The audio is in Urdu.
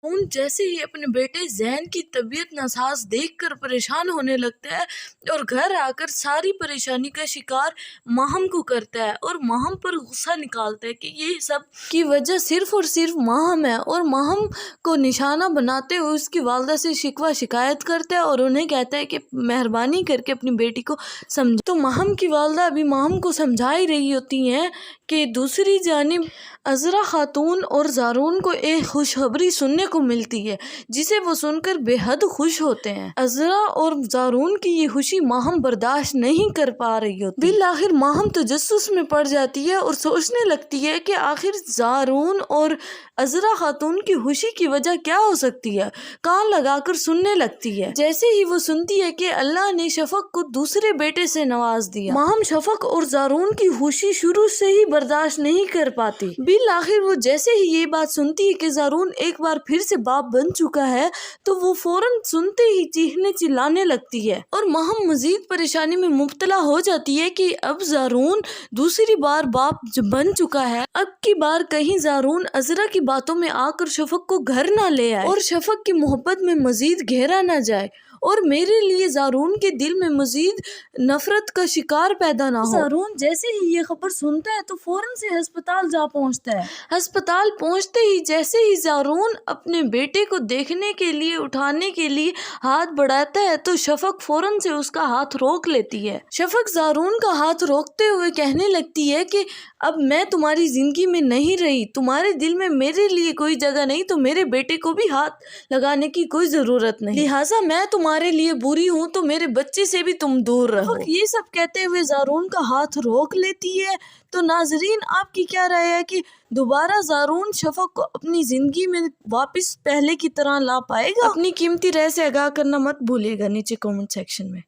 جیسے ہی اپنے بیٹے زین کی طبیعت ناساز دیکھ کر پریشان ہونے لگتا ہے اور گھر آ کر ساری پریشانی کا شکار ماہم کو کرتا ہے اور ماہم پر غصہ نکالتا ہے کہ یہ سب کی وجہ صرف اور صرف ماہم ہے، اور ماہم کو نشانہ بناتے ہوئے اس کی والدہ سے شکوہ شکایت کرتا ہے اور انہیں کہتا ہے کہ مہربانی کر کے اپنی بیٹی کو سمجھا۔ تو ماہم کی والدہ ابھی ماہم کو سمجھا ہی رہی ہوتی ہیں کہ دوسری جانب عذرا خاتون اور زارون کو ایک خوشخبری سننے کو ملتی ہے جسے وہ سن کر بے حد خوش ہوتے ہیں۔ عذرا اور زارون کی یہ خوشی ماہم برداشت نہیں کر پا رہی ہوتی۔ بالآخر ماہم تجسس میں پڑ جاتی ہے اور سوچنے لگتی ہے کہ آخر زارون اور عذرا خاتون کی خوشی کی وجہ کیا ہو سکتی ہے۔ کان لگا کر سننے لگتی ہے۔ جیسے ہی وہ سنتی ہے کہ اللہ نے شفق کو دوسرے بیٹے سے نواز دیا، ماہم شفق اور زارون کی خوشی شروع سے ہی برداشت نہیں کر پاتی۔ بالآخر وہ جیسے ہی یہ بات سنتی ہے کہ زارون ایک بار پھر سے باپ بن چکا ہے تو وہ فوراً سنتے ہی چیخنے چلانے لگتی ہے، اور ماہم مزید پریشانی میں مبتلا ہو جاتی ہے کہ اب زارون دوسری بار باپ بن چکا ہے۔ اب کی بار کہیں زارون عذرا کی باتوں میں آ کر شفق کو گھر نہ لے آئے اور شفق کی محبت میں مزید گہرا نہ جائے اور میرے لیے زارون کے دل میں مزید نفرت کا شکار پیدا نہ ہو۔ زارون جیسے ہی یہ خبر سنتا ہے تو فوراً سے ہسپتال جا پہنچتا ہے۔ ہسپتال پہنچتے ہی جیسے ہی زارون اپنے بیٹے کو دیکھنے کے لیے اٹھانے کے لیے ہاتھ بڑھاتا ہے تو شفق فوراً سے اس کا ہاتھ روک لیتی ہے۔ شفق زارون کا ہاتھ روکتے ہوئے کہنے لگتی ہے کہ اب میں تمہاری زندگی میں نہیں رہی، تمہارے دل میں میرے لیے کوئی جگہ نہیں، تو میرے بیٹے کو بھی ہاتھ لگانے کی کوئی ضرورت نہیں، لہٰذا میں تمہارے لیے بری ہوں تو میرے بچے سے بھی تم دور رہو۔ یہ سب کہتے ہوئے زارون کا ہاتھ روک لیتی ہے۔ تو ناظرین، آپ کی کیا رائے ہے کہ دوبارہ زارون شفق کو اپنی زندگی میں واپس پہلے کی طرح لا پائے گا؟ اپنی قیمتی رائے سے آگاہ کرنا مت بھولیے گا نیچے کامنٹ سیکشن میں۔